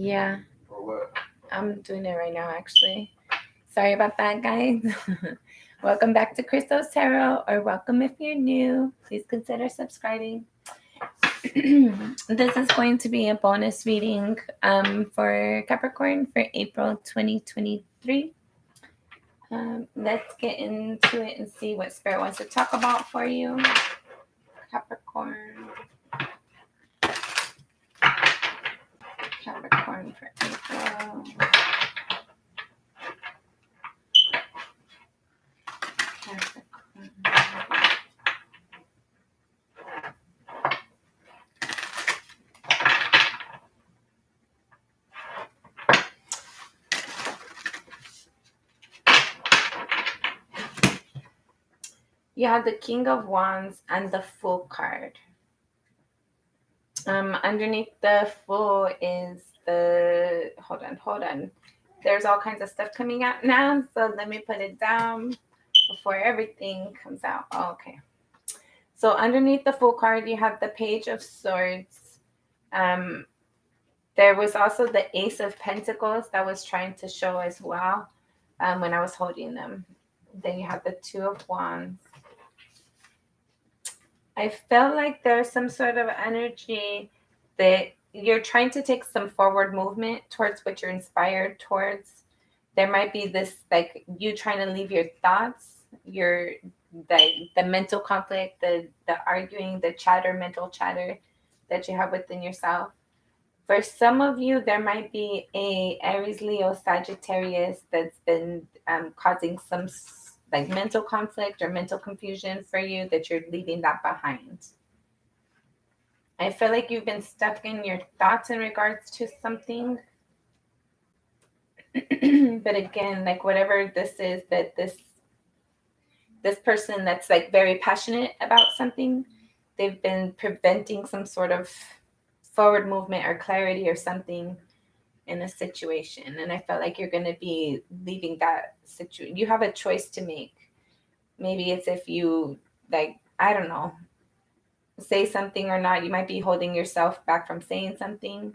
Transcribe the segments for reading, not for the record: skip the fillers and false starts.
Yeah, Or what? I'm doing it right now, actually. Sorry about that, guys. Welcome back to Crystal's Tarot, or welcome if you're new. Please consider subscribing. This is going to be a bonus reading for Capricorn for April 2023. Let's get into it and see what Spirit wants to talk about for you. Capricorn. Capricorn for April. Capricorn. You have the King of Wands and the Fool card. Underneath the Fool is the hold on. There's all kinds of stuff coming out now, so let me put it down before everything comes out. Oh, okay. So underneath the Fool card, you have the Page of Swords. There was also the Ace of Pentacles that was trying to show as well when I was holding them. Then you have the Two of Wands. I felt like there's some sort of energy that you're trying to take some forward movement towards what you're inspired towards. There might be this, like, you trying to leave your thoughts, the mental conflict, the arguing, the mental chatter that you have within yourself. For some of you, there might be a Aries, Leo, Sagittarius that's been causing some like mental conflict or mental confusion for you, that you're leaving that behind. I feel like you've been stuck in your thoughts in regards to something. But again, like whatever this is, that this person that's like very passionate about something, they've been preventing some sort of forward movement or clarity or something in a situation. And I felt like you're going to be leaving that situation. You have a choice to make. Maybe it's if you, like, I don't know, say something or not. You might be holding yourself back from saying something,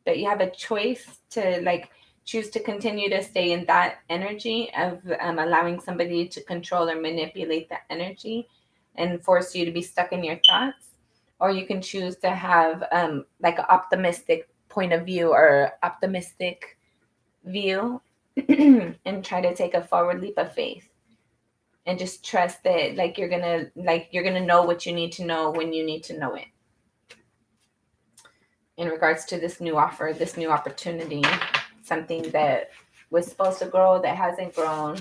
but you have a choice to like choose to continue to stay in that energy of allowing somebody to control or manipulate that energy and force you to be stuck in your thoughts. Or you can choose to have like an optimistic point of view or optimistic view and try to take a forward leap of faith and just trust that you're gonna know what you need to know when you need to know it in regards to this new offer, this new opportunity, something that was supposed to grow that hasn't grown.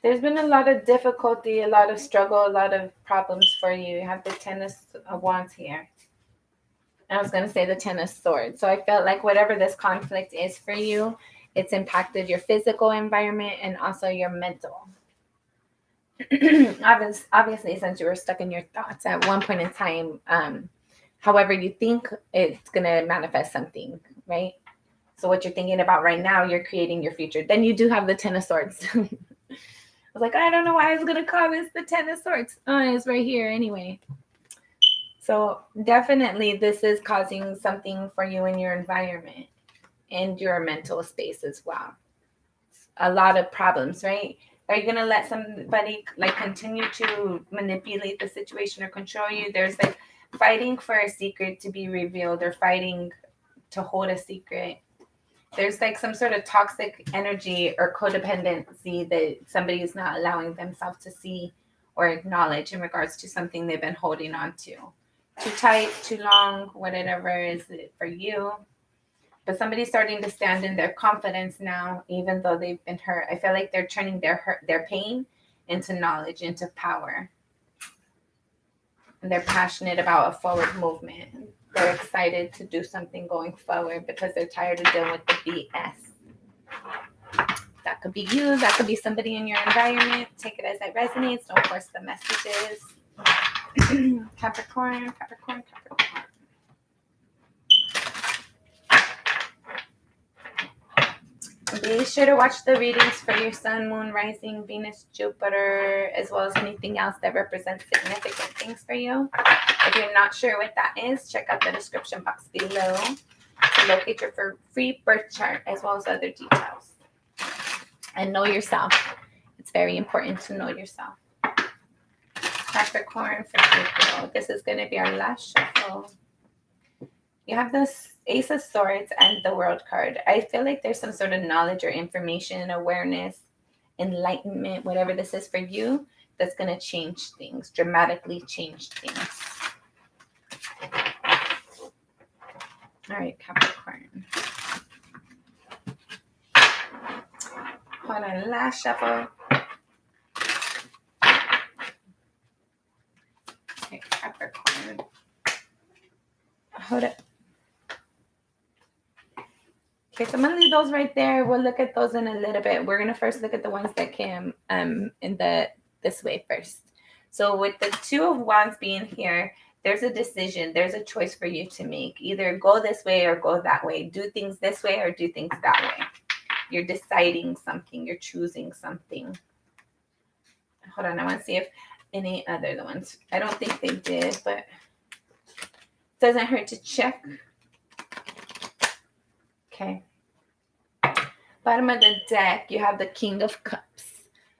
There's been a lot of difficulty, a lot of struggle, a lot of problems for you. You have the Ten of Wands here. I was going to say the Ten of Swords. So I felt like whatever this conflict is for you, it's impacted your physical environment and also your mental. Obviously, since you were stuck in your thoughts at one point in time, however you think, it's going to manifest something, right? So what you're thinking about right now, you're creating your future. Then you do have the Ten of Swords. I was like, I don't know why I was going to call this the Ten of Swords. Oh, it's right here anyway. So definitely this is causing something for you in your environment and your mental space as well. A lot of problems, right? Are you going to let somebody like continue to manipulate the situation or control you? There's like fighting for a secret to be revealed or fighting to hold a secret. There's like some sort of toxic energy or codependency that somebody is not allowing themselves to see or acknowledge in regards to something they've been holding on to. Too tight, too long, whatever is it for you. But somebody's starting to stand in their confidence now, even though they've been hurt. I feel like they're turning their pain into knowledge, into power. And they're passionate about a forward movement. They're excited to do something going forward because they're tired of dealing with the BS. That could be you. That could be somebody in your environment. Take it as it resonates. Don't force the messages. Capricorn. Be sure to watch the readings for your sun, moon, rising, Venus, Jupiter, as well as anything else that represents significant things for you. If you're not sure what that is, check out the description box below to locate your free birth chart as well as other details. And know yourself. It's very important to know yourself. Capricorn for April. This is going to be our last shuffle. You have this Ace of Swords and the World card. I feel like there's some sort of knowledge or information, awareness, enlightenment, whatever this is for you, that's going to change things, dramatically change things. All right, Capricorn. Hold on, last shuffle. Okay, Capricorn. Hold up. Okay, so I'm gonna leave those right there. We'll look at those in a little bit. We're gonna first look at the ones that came in this way first. So with the Two of Wands being here, there's a decision, there's a choice for you to make. Either go this way or go that way. Do things this way or do things that way. You're deciding something, you're choosing something. Hold on, I want to see if any other ones. I don't think they did, but it doesn't hurt to check. Okay. Bottom of the deck, you have the King of Cups.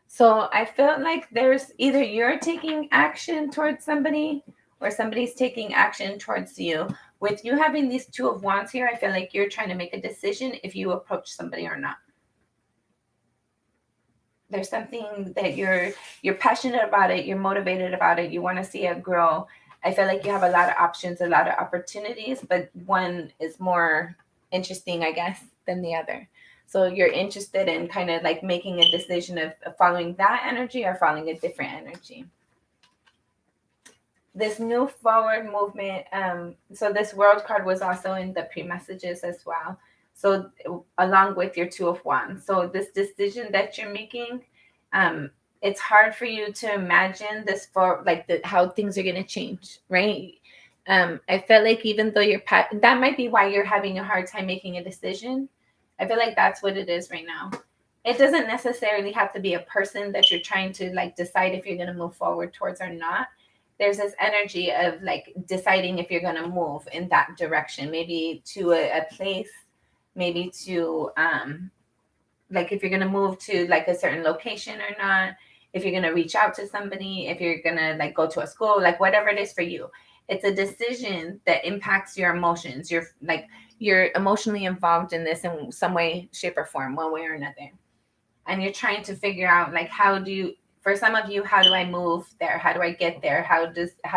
So I felt like there's either you're taking action towards somebody or somebody's taking action towards you. With you having these Two of Wands here, I feel like you're trying to make a decision if you approach somebody or not. There's something that you're passionate about it, you're motivated about it, you want to see it grow. I feel like you have a lot of options, a lot of opportunities, but one is more interesting, I guess, than the other. So you're interested in kind of like making a decision of following that energy or following a different energy. This new forward movement, so this World card was also in the pre-messages as well. So along with your Two of Wands. So this decision that you're making, it's hard for you to imagine this for like how things are going to change, right? I felt like even though that might be why you're having a hard time making a decision. I feel like that's what it is right now. It doesn't necessarily have to be a person that you're trying to like decide if you're going to move forward towards or not. There's this energy of like deciding if you're going to move in that direction, maybe to a place, maybe to like if you're going to move to like a certain location or not, if you're going to reach out to somebody, if you're going to like go to a school, like whatever it is for you. It's a decision that impacts your emotions. You're emotionally involved in this in some way, shape, or form, one way or another. And you're trying to figure out like for some of you, how do I move there? How do I get there? How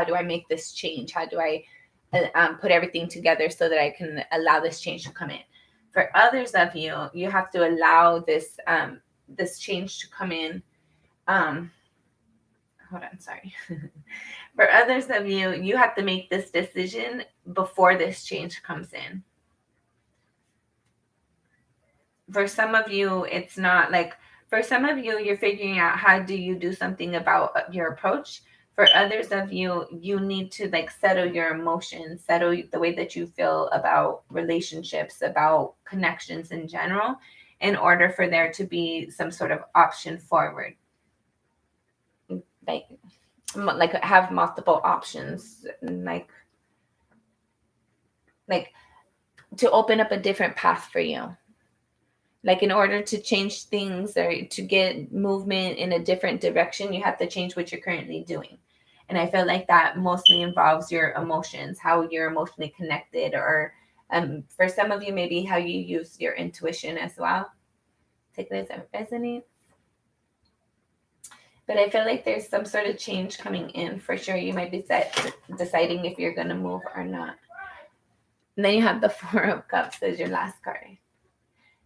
do I make this change? How do I put everything together so that I can allow this change to come in? For others of you, you have to allow this change to come in. Hold on, sorry. For others of you, you have to make this decision before this change comes in. For some of you, it's not like, for some of you, you're figuring out how do you do something about your approach. For others of you, you need to like settle your emotions, settle the way that you feel about relationships, about connections in general, in order for there to be some sort of option forward. Like have multiple options, like to open up a different path for you. Like in order to change things or to get movement in a different direction, you have to change what you're currently doing. And I feel like that mostly involves your emotions, how you're emotionally connected, or for some of you, maybe how you use your intuition as well. Take this as it resonates. But I feel like there's some sort of change coming in for sure. You might be deciding if you're going to move or not. And then you have the Four of Cups as your last card.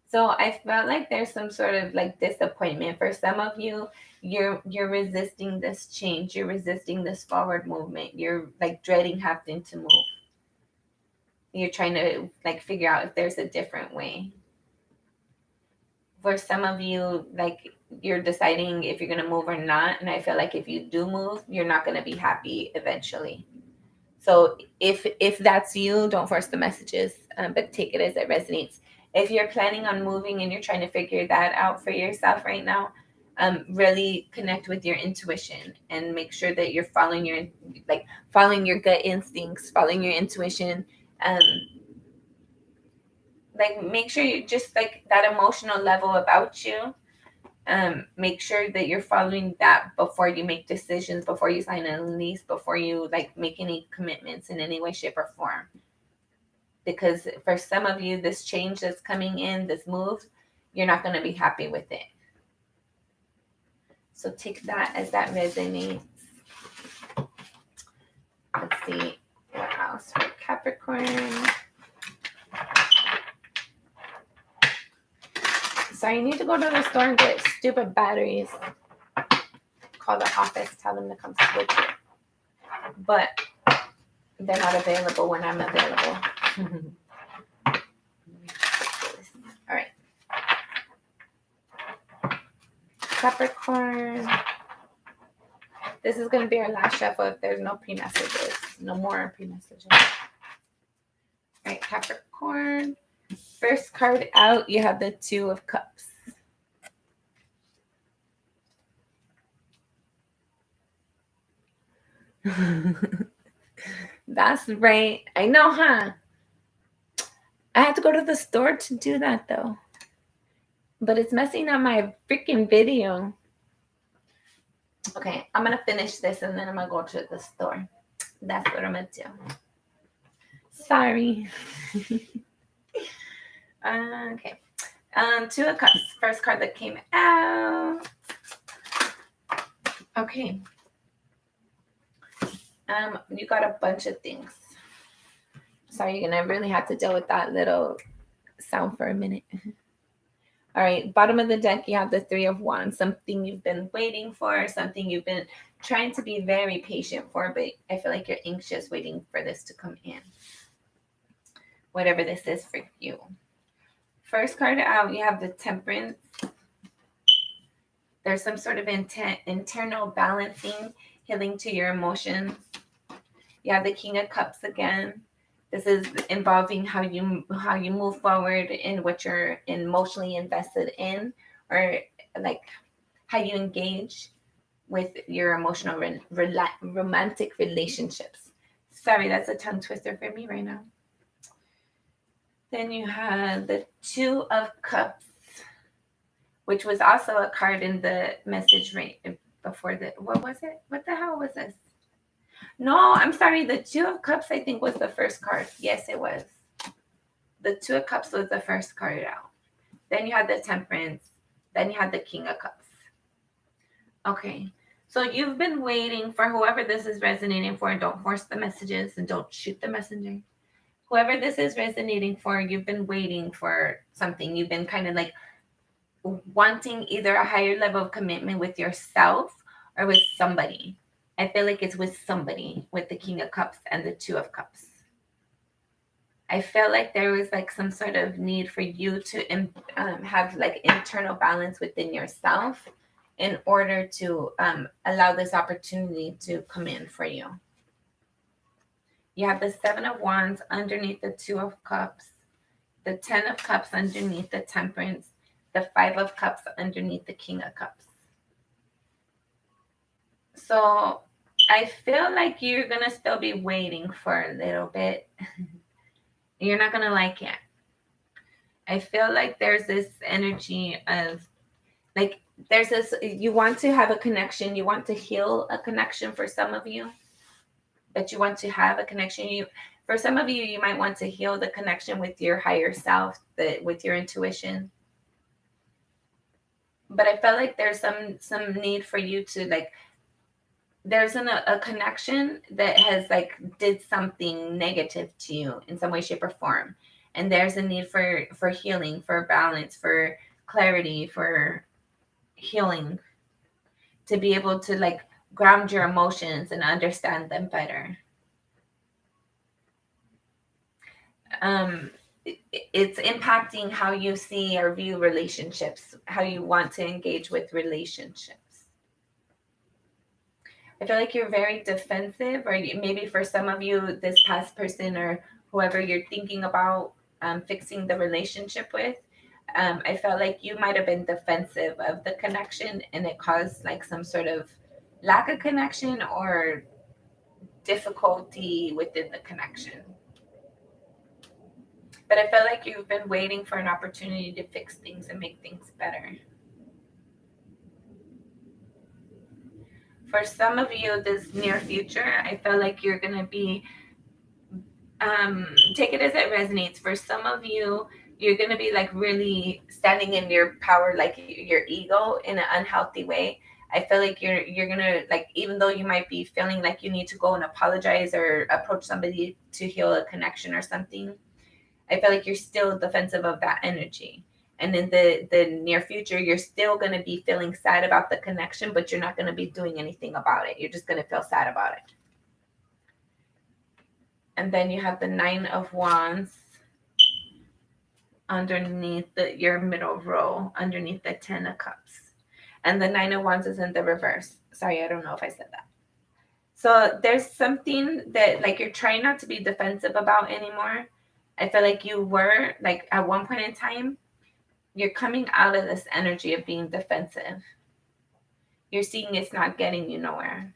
So I felt like there's some sort of like disappointment for some of you. You're resisting this change. You're resisting this forward movement. You're like dreading having to move. You're trying to like figure out if there's a different way. For some of you, like you're deciding if you're going to move or not. And I feel like if you do move, you're not going to be happy eventually. So if that's you, don't force the messages, but take it as it resonates. If you're planning on moving and you're trying to figure that out for yourself right now, really connect with your intuition and make sure that you're following your gut instincts, following your intuition. Um, make sure you just like that emotional level about you. Make sure that you're following that before you make decisions, before you sign a lease, before you like make any commitments in any way, shape, or form. Because for some of you, this change that's coming in, this move, you're not going to be happy with it. So take that as that resonates. Let's see what else for Capricorn. So I need to go to the store and get stupid batteries. Call the office, tell them to come switch it. But they're not available when I'm available. All right. Capricorn. This is going to be our last shuffle if there's no pre-messages. No more pre-messages. All right, Capricorn. First card out, you have the Two of Cups. That's right. I know, huh? I had to go to the store to do that, though. But it's messing up my freaking video. Okay, I'm going to finish this and then I'm going to go to the store. That's what I'm going to do. Sorry. Okay. Two of Cups. First card that came out. Okay. You got a bunch of things. Sorry, you're going to really have to deal with that little sound for a minute. All right, bottom of the deck, you have the Three of Wands, something you've been waiting for, something you've been trying to be very patient for, but I feel like you're anxious waiting for this to come in. Whatever this is for you. First card out, you have the Temperance. There's some sort of internal balancing, healing to your emotions. You have the King of Cups again. This is involving how you move forward in what you're emotionally invested in, or like how you engage with your emotional romantic relationships. Sorry, that's a tongue twister for me right now. Then you have the Two of Cups, which was also a card in the message right before the, what was it? What the hell was this? No, I'm sorry. The Two of Cups, I think, was the first card. Yes, it was. The Two of Cups was the first card out. Then you had the Temperance. Then you had the King of Cups. Okay. So you've been waiting for whoever this is resonating for. Don't force the messages and don't shoot the messenger. Whoever this is resonating for, you've been waiting for something. You've been kind of like wanting either a higher level of commitment with yourself or with somebody. I feel like it's with somebody, with the King of Cups and the Two of Cups. I feel like there was like some sort of need for you to have like internal balance within yourself in order to allow this opportunity to come in for you. You have the Seven of Wands underneath the Two of Cups, the 10 of Cups underneath the Temperance, the 5 of Cups underneath the King of Cups. So I feel like you're going to still be waiting for a little bit. You're not going to like it. I feel like there's this energy of like, there's this, you want to have a connection. You want to heal a connection for some of you, but you want to have a connection. For some of you, you might want to heal the connection with your higher self, with your intuition. But I felt like there's some need for you to like, there's a connection that has like did something negative to you in some way, shape, or form. And there's a need for healing, for balance, for clarity, for healing, to be able to like ground your emotions and understand them better. It's impacting how you see or view relationships, how you want to engage with relationships. I feel like you're very defensive, or maybe for some of you, this past person or whoever you're thinking about fixing the relationship with. I felt like you might have been defensive of the connection, and it caused like some sort of lack of connection or difficulty within the connection. But I feel like you've been waiting for an opportunity to fix things and make things better. For some of you, this near future, I feel like you're going to be, take it as it resonates. For some of you, you're going to be like really standing in your power, like your ego in an unhealthy way. I feel like you're going to, like, even though you might be feeling like you need to go and apologize or approach somebody to heal a connection or something, I feel like you're still defensive of that energy. And in the near future, you're still going to be feeling sad about the connection, but you're not going to be doing anything about it. You're just going to feel sad about it. And then you have the 9 of Wands underneath your middle row, underneath the 10 of Cups. And the 9 of Wands is in the reverse. Sorry, I don't know if I said that. So there's something that like you're trying not to be defensive about anymore. I feel like you were, like, at one point in time, you're coming out of this energy of being defensive. You're seeing it's not getting you nowhere.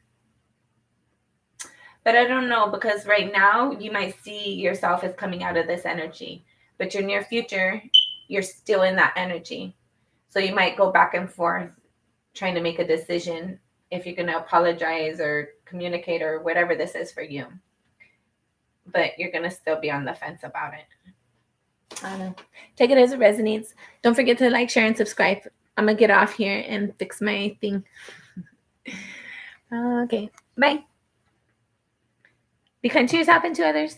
But I don't know, because right now you might see yourself as coming out of this energy, but your near future, you're still in that energy. So you might go back and forth trying to make a decision if you're going to apologize or communicate or whatever this is for you. But you're going to still be on the fence about it. I don't know. Take it as it resonates. Don't forget to like, share, and subscribe. I'm going to get off here and fix my thing. Okay. Bye. Be kind to yourself and to others.